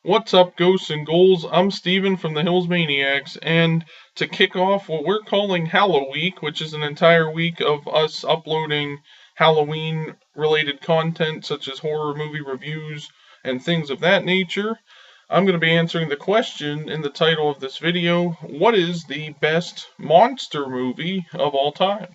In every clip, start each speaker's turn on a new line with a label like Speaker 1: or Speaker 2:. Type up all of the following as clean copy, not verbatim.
Speaker 1: What's up, ghosts and ghouls? I'm Steven from the Hills Maniacs, and to kick off what we're calling Halloween, which is an entire week of us uploading Halloween related content such as horror movie reviews and things of that nature, I'm going to be answering the question in the title of this video: what is the best monster movie of all time?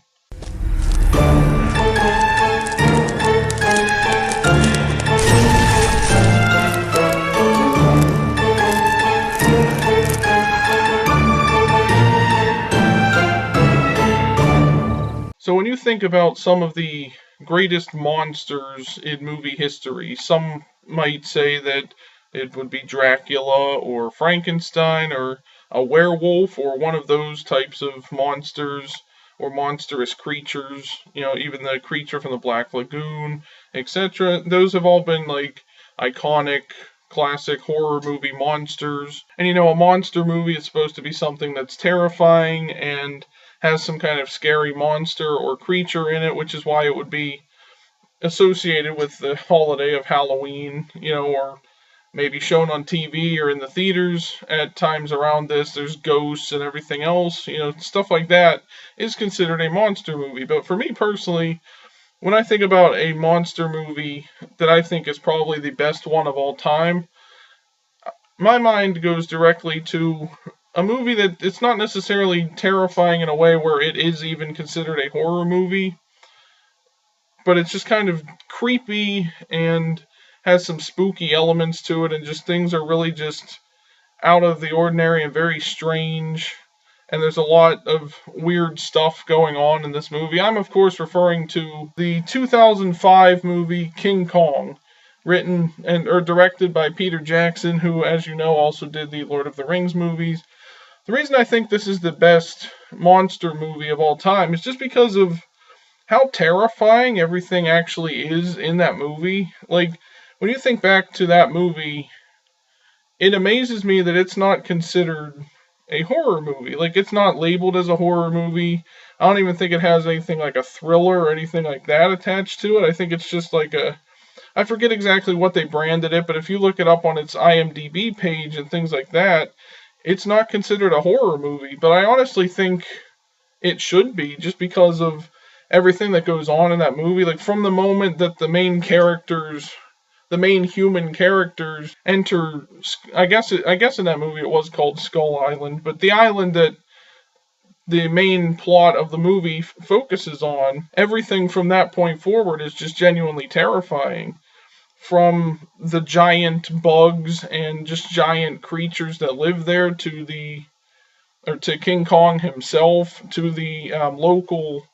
Speaker 1: So when you think about some of the greatest monsters in movie history, some might say that it would be Dracula or Frankenstein or a werewolf or one of those types of monsters or monstrous creatures, even the creature from the Black Lagoon, etc. Those have all been like iconic classic horror movie monsters. And a monster movie is supposed to be something that's terrifying and has some kind of scary monster or creature in it, which is why it would be associated with the holiday of Halloween, or maybe shown on TV or in the theaters at times around this. There's ghosts and everything else, stuff like that is considered a monster movie. But for me personally, when I think about a monster movie that I think is probably the best one of all time, my mind goes directly to a movie that it's not necessarily terrifying in a way where it is even considered a horror movie, but it's just kind of creepy and has some spooky elements to it, and just things are really just out of the ordinary and very strange, and there's a lot of weird stuff going on in this movie. I'm of course referring to the 2005 movie King Kong, written or directed by Peter Jackson, who, as you know, also did the Lord of the Rings movies. The reason I think this is the best monster movie of all time is just because of how terrifying everything actually is in that movie. Like, when you think back to that movie, it amazes me that it's not considered a horror movie. Like, it's not labeled as a horror movie. I don't even think it has anything like a thriller or anything like that attached to it. I think it's just like I forget exactly what they branded it, but if you look it up on its IMDb page and things like that, it's not considered a horror movie. But I honestly think it should be, just because of everything that goes on in that movie. Like, from the moment that the main human characters enter, I guess in that movie it was called Skull Island, but the island that the main plot of the movie focuses on, everything from that point forward is just genuinely terrifying. From the giant bugs and just giant creatures that live there to King Kong himself, to the local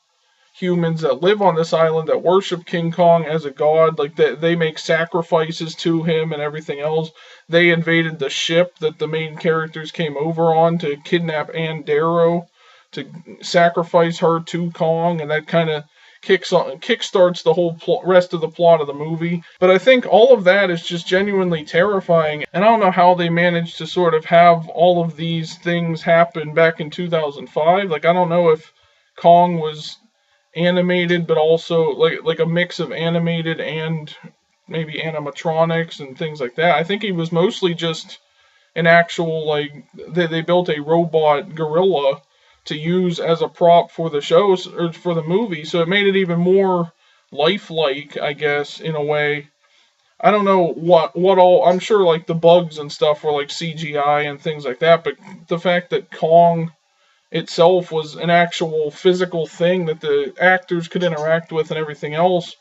Speaker 1: humans that live on this island that worship King Kong as a god. Like, they make sacrifices to him and everything else. They invaded the ship that the main characters came over on to kidnap Ann Darrow, to sacrifice her to Kong, and that kind of kickstarts the whole rest of the plot of the movie. But I think all of that is just genuinely terrifying, and I don't know how they managed to sort of have all of these things happen back in 2005. Like, I don't know if Kong was animated, but also like a mix of animated and maybe animatronics and things like that. I think he was mostly just an actual, like, they built a robot gorilla to use as a prop for the shows or for the movie, so it made it even more lifelike, I guess, in a way. I don't know what all, I'm sure like the bugs and stuff were like CGI and things like that, but the fact that Kong itself was an actual physical thing that the actors could interact with and everything else,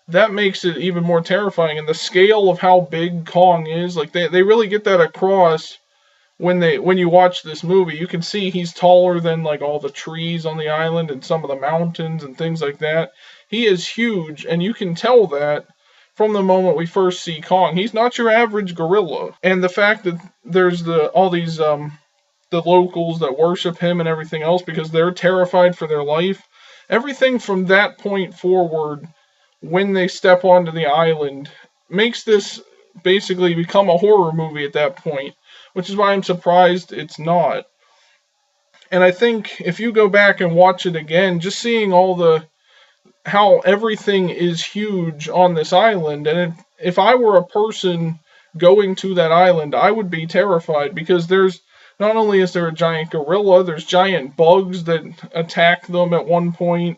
Speaker 1: that makes it even more terrifying. And the scale of how big Kong is, like, they really get that across when you watch this movie. You can see he's taller than like all the trees on the island and some of the mountains and things like that. He is huge, and you can tell that from the moment we first see Kong. He's not your average gorilla. And the fact that there's all these the locals that worship him and everything else because they're terrified for their life. Everything from that point forward, when they step onto the island, makes this basically become a horror movie at that point, which is why I'm surprised it's not. And I think if you go back and watch it again, just seeing how everything is huge on this island, and if I were a person going to that island, I would be terrified, because there's not only is there a giant gorilla, there's giant bugs that attack them at one point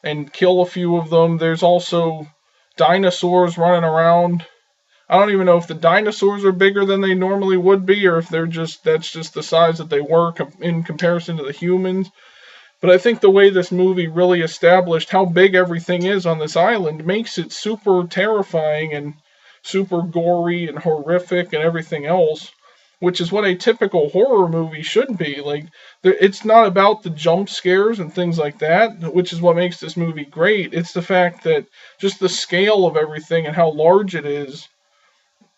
Speaker 1: and kill a few of them. There's also dinosaurs running around. I don't even know if the dinosaurs are bigger than they normally would be, or if that's just the size that they were in comparison to the humans. But I think the way this movie really established how big everything is on this island makes it super terrifying and super gory and horrific and everything else, which is what a typical horror movie should be. Like, it's not about the jump scares and things like that, which is what makes this movie great. It's the fact that just the scale of everything and how large it is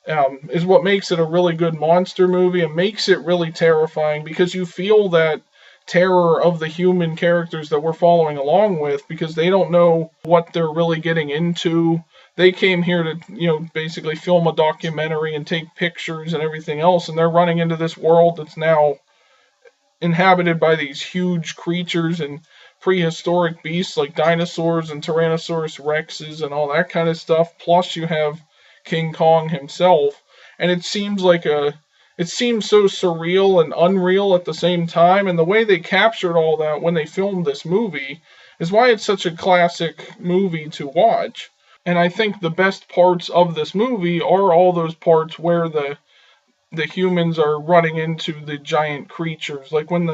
Speaker 1: what makes it a really good monster movie and makes it really terrifying, because you feel that terror of the human characters that we're following along with, because they don't know what they're really getting into. They came here to, basically film a documentary and take pictures and everything else, and they're running into this world that's now inhabited by these huge creatures and prehistoric beasts like dinosaurs and Tyrannosaurus Rexes and all that kind of stuff. Plus you have King Kong himself, and it seems so surreal and unreal at the same time, and the way they captured all that when they filmed this movie is why it's such a classic movie to watch. And I think the best parts of this movie are all those parts where the humans are running into the giant creatures, like when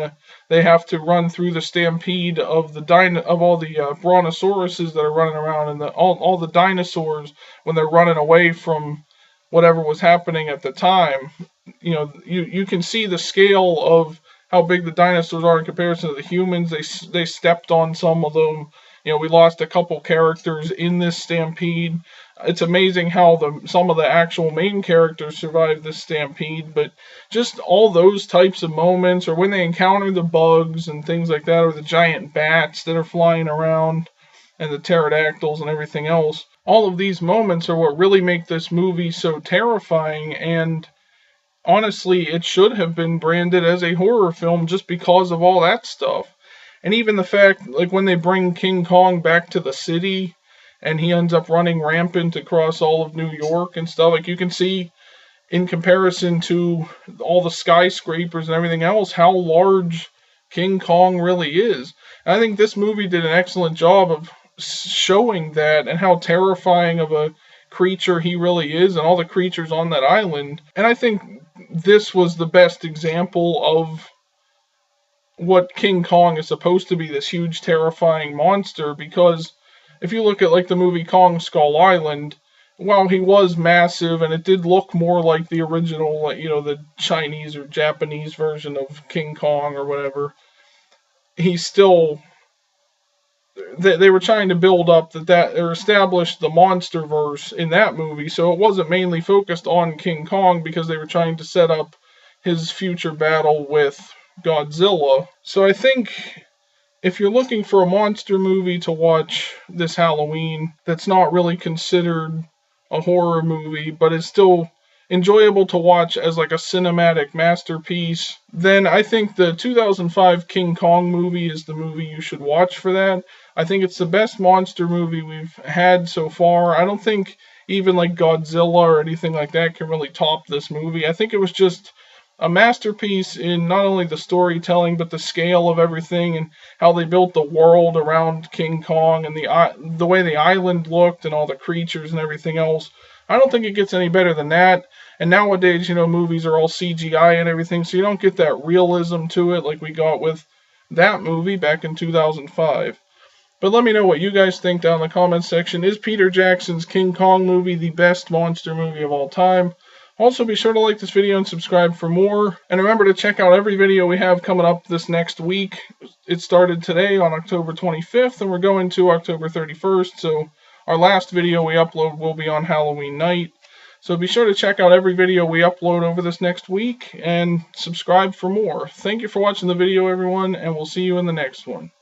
Speaker 1: they have to run through the stampede of all the brontosauruses that are running around, and all the dinosaurs when they're running away from whatever was happening at the time. You can see the scale of how big the dinosaurs are in comparison to the humans. They stepped on some of them. We lost a couple characters in this stampede. It's amazing how some of the actual main characters survived this stampede, but just all those types of moments, or when they encounter the bugs and things like that, or the giant bats that are flying around, and the pterodactyls and everything else, all of these moments are what really make this movie so terrifying. And honestly, it should have been branded as a horror film just because of all that stuff. And even the fact, like, when they bring King Kong back to the city and he ends up running rampant across all of New York and stuff, like, you can see in comparison to all the skyscrapers and everything else how large King Kong really is. And I think this movie did an excellent job of showing that and how terrifying of a creature he really is, and all the creatures on that island. And I think this was the best example of what King Kong is supposed to be, this huge terrifying monster, because if you look at like the movie Kong Skull Island, while he was massive and it did look more like the original, the Chinese or Japanese version of King Kong or whatever, he's still, they were trying to build up or establish the monster verse in that movie, so it wasn't mainly focused on King Kong because they were trying to set up his future battle with Godzilla. So I think if you're looking for a monster movie to watch this Halloween that's not really considered a horror movie, but is still enjoyable to watch as like a cinematic masterpiece, then I think the 2005 King Kong movie is the movie you should watch for that. I think it's the best monster movie we've had so far. I don't think even like Godzilla or anything like that can really top this movie. I think it was just a masterpiece in not only the storytelling, but the scale of everything and how they built the world around King Kong and the way the island looked and all the creatures and everything else. I don't think it gets any better than that. And nowadays, movies are all CGI and everything, so you don't get that realism to it like we got with that movie back in 2005. But let me know what you guys think down in the comments section. Is Peter Jackson's King Kong movie the best monster movie of all time? Also, be sure to like this video and subscribe for more. And remember to check out every video we have coming up this next week. It started today on October 25th, and we're going to October 31st. So our last video we upload will be on Halloween night. So be sure to check out every video we upload over this next week and subscribe for more. Thank you for watching the video, everyone, and we'll see you in the next one.